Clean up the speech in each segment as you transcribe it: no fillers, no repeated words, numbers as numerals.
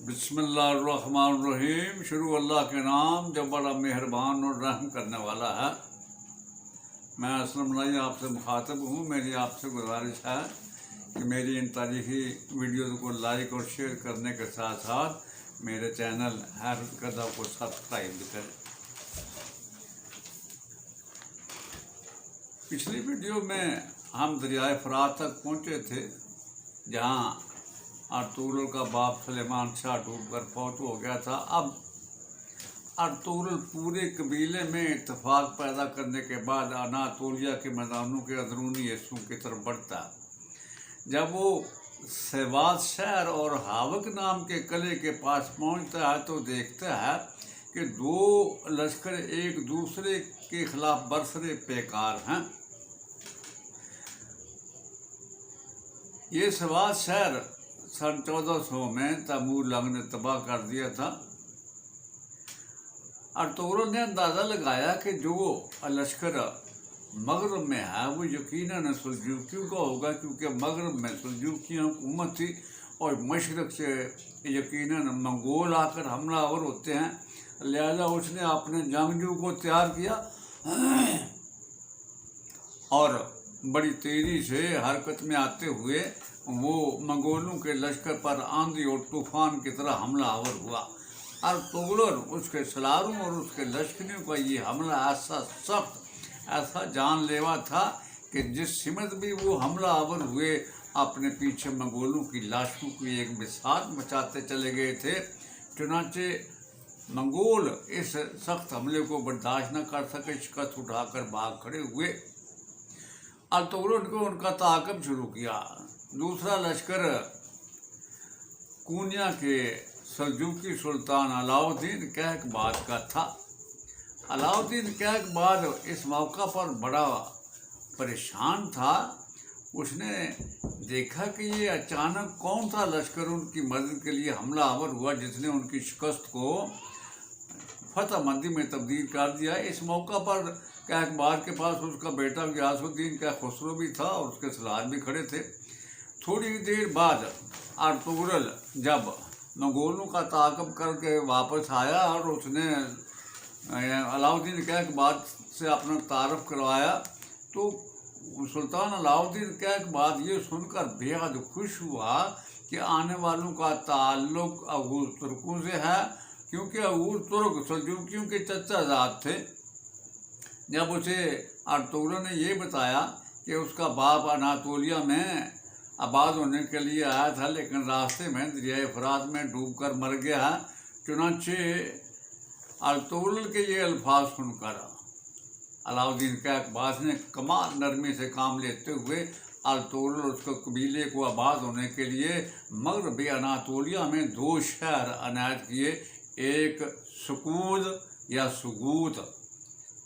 बिस्मिल्लाहिर्रहमानिर्रहीम। शुरू अल्लाह के नाम जो बड़ा मेहरबान और रहम करने वाला है। मैं असलम लाई आपसे मुखातब हूँ। मेरी आपसे गुजारिश है कि मेरी इन तारीखी वीडियोज़ को लाइक और शेयर करने के साथ साथ मेरे चैनल हैरत कदा को सब्सक्राइब भी करें। पिछली वीडियो में हम दरियाए फरात तक पहुँचे थे, जहाँ अर्तुगरुल का बाप सुलेमान शाह डूबकर फौत हो गया था। अब अर्तुगरुल पूरे कबीले में इत्तेफाक पैदा करने के बाद अनातोलिया के मैदानों के अंदरूनी हिस्सों की तरफ बढ़ता है। जब वो सेवात शहर और हावक नाम के किले के पास पहुंचता है तो देखता है कि दो लश्कर एक दूसरे के खिलाफ बरसरे पैकार हैं। ये सेवात शहर सन 1400 में तैमूर लंग ने तबाह कर दिया था। अर्तुगरुल ने अंदाज़ा लगाया कि जो लश्कर मगरब में है वो यकीनन सुल्जूकियों का होगा, क्योंकि मगरब में सुल्जूकी हुकूमत थी और मशरक़ से यकीनन मंगोल आकर हमलावर होते हैं। लिहाजा उसने अपने जंगजू को तैयार किया और बड़ी तेज़ी से हरकत में आते हुए वो मंगोलों के लश्कर पर आंधी और तूफान की तरह हमलावर हुआ। अर्तुगरुल, उसके सलारों और उसके लश्करियों का ये हमला ऐसा सख्त, ऐसा जानलेवा था कि जिस सिमत भी वो हमलावर हुए अपने पीछे मंगोलों की लाशों की एक बिसात मचाते चले गए थे। चुनाचे मंगोल इस सख्त हमले को बर्दाश्त न कर सके, शिकस्त उठाकर भाग खड़े हुए। अर्तुगरुल को उनका ताक़ब शुरू किया। दूसरा लश्कर कोन्या के सल्जूकी सुल्तान अलाउद्दीन कैकबाद का था। अलाउद्दीन कैकबाद इस मौका पर बड़ा परेशान था। उसने देखा कि ये अचानक कौन सा लश्कर उनकी मदद के लिए हमलावर हुआ जिसने उनकी शिकस्त को फतहमंदी में तब्दील कर दिया। इस मौका पर कैकबाद के पास उसका बेटा गियासुद्दीन का खुसरो भी था और उसके सलार भी खड़े थे। थोड़ी देर बाद अर्तुगरुल जब मंगोलों का ताक़ब करके वापस आया और उसने अलाउद्दीन कैकबाद से अपना तारफ़ करवाया तो सुल्तान अलाउद्दीन कैकबाद ये सुनकर बेहद खुश हुआ कि आने वालों का ताल्लुक़ अगूर तुर्कों से है, क्योंकि अगूर तुर्क सल्जूकियों के चचाजाद थे। जब उसे अर्तुगरुल ने ये बताया कि उसका बाप अनातोलिया में आबाद होने के लिए आया था, लेकिन रास्ते में दरियाए फरात में डूबकर मर गया है। चुनाचे अर्तुगरुल के ये अल्फाज सुनकर अलाउद्दीन कैकबाद ने कमाल नरमी से काम लेते हुए अर्तुगरुल उसको कबीले को आबाद होने के लिए मगरबी अनातोलिया में दो शहर अनायत किए। एक सुकूद या सुगूत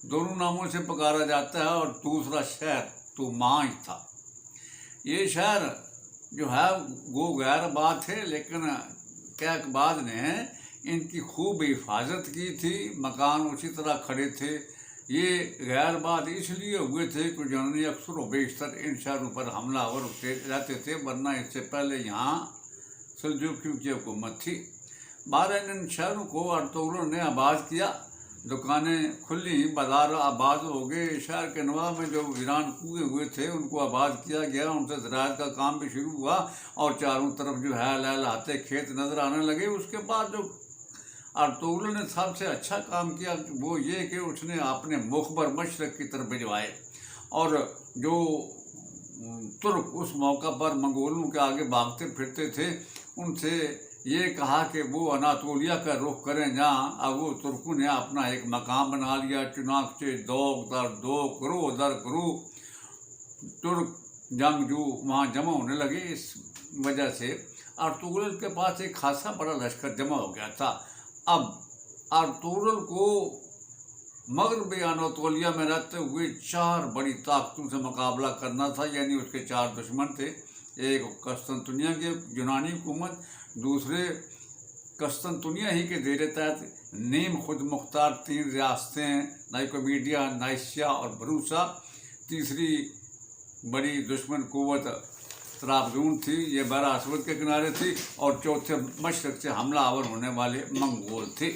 दोनों नामों से पुकारा जाता है और दूसरा शहर तुमांज था। ये शहर जो है वो गैर आबाद थे, लेकिन कैकबाद ने इनकी खूब हिफाजत की थी। मकान उसी तरह खड़े थे। ये गैर आबाद इसलिए हुए थे कि जनरली अक्सर व बेशतर इन शहरों पर हमलावर होते रहते थे, वरना इससे पहले यहाँ सल्जूकियों की हुकूमत थी। 12 इन शहरों को अर्तुगरुल ने आबाद किया। दुकानें खुली, बाजार आबाद हो गए। शहर के नवाब में जो वीरान कुएँ हुए थे उनको आबाद किया गया। उनसे ज़राअत का काम भी शुरू हुआ और चारों तरफ जो है लहलहाते खेत नज़र आने लगे। उसके बाद जो अर्तुगरुल ने सबसे अच्छा काम किया वो ये कि उसने अपने मुखबर मशरक़ की तरफ भिजवाए और जो तुर्क उस मौका पर मंगोलों के आगे भागते फिरते थे उनसे ये कहा कि वो अनातोलिया का रुख करें, जहाँ अगू तुर्कों ने अपना एक मकाम बना लिया। चुनाचे दोग दर दो, करो दर करो तुर्क जंगजू वहाँ जमा होने लगे। इस वजह से अर्तुगरुल के पास एक खासा बड़ा लश्कर जमा हो गया था। अब अर्तुगरुल को मगरबी अनातोलिया में रहते हुए 4 बड़ी ताकतों से मुकाबला करना था, यानी उसके 4 दुश्मन थे। एक कस्तंतुनिया की यूनानी हुकूमत, दूसरे कस्तंतुनिया ही के ज़ेर तहत नीम खुद मुख्तार 3 रियासतें नाइकोमीडिया, नाइसिया और भरूसा। तीसरी बड़ी दुश्मन कुव्वत त्राबजून थी, ये बहरा असवद के किनारे थी, और चौथे मशरक से हमलावर होने वाले मंगोल थे।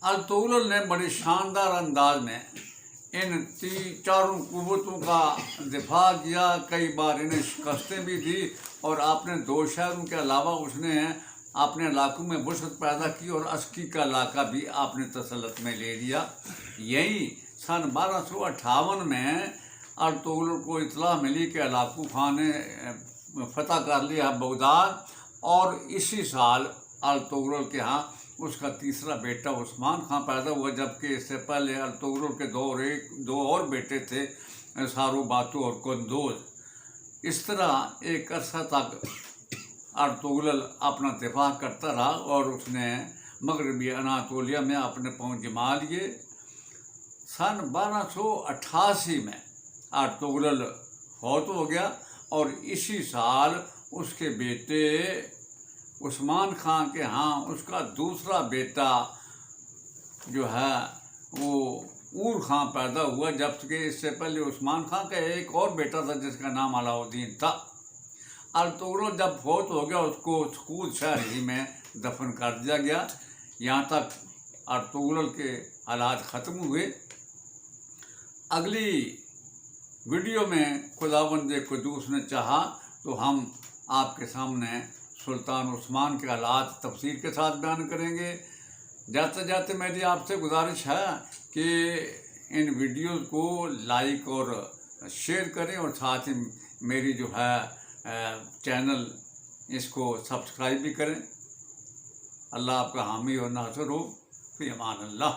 अल-तुगलक ने बड़े शानदार अंदाज में इन चारों कुव्वतों का दिफा किया, कई बार इन्हें शिकस्तें भी दी, और अपने 2 शहरों के अलावा उसने अपने इलाकों में वसअत पैदा की और अस्की का इलाका भी आपने तसल्लुत में ले लिया। यही सन 1258 में अल-तुगलक को इतला मिली कि अलाकू खान ने फतह कर लिया बगदाद, और इसी साल अल-तुगलक के यहाँ उसका तीसरा बेटा उस्मान खां पैदा हुआ, जबकि इससे पहले अल-तुगलक के 2 और बेटे थे, सारो बातू और कंदोज। इस तरह एक अरसा तक अल-तुगलक अपना दिफा करता रहा, और उसने मगरबी अनातोलिया में अपने पाँव जमा लिए। सन 1288 में अल-तुगलक फौत हो गया, और इसी साल उसके बेटे उस्मान खां के यहाँ उसका दूसरा बेटा जो है वो ऊर खां पैदा हुआ, जबकि इससे पहले उस्मान खां का एक और बेटा था जिसका नाम अलाउद्दीन था। अल-तुगलक जब फौत हो गया, उसको सकूत शहर ही में दफन कर दिया गया। यहाँ तक अल-तुगलक के हालात ख़त्म हुए। अगली वीडियो में खुदावंद कुद्दूस ने चाहा तो हम आपके सामने सुल्तान उस्मान के हालात तफसील के साथ बयान करेंगे। जाते जाते मेरी आपसे गुजारिश है कि इन वीडियोज़ को लाइक और शेयर करें, और साथ ही मेरी जो है चैनल इसको सब्सक्राइब भी करें। अल्लाह आपका हामी और नासर हो। फ़ी अमान अल्लाह।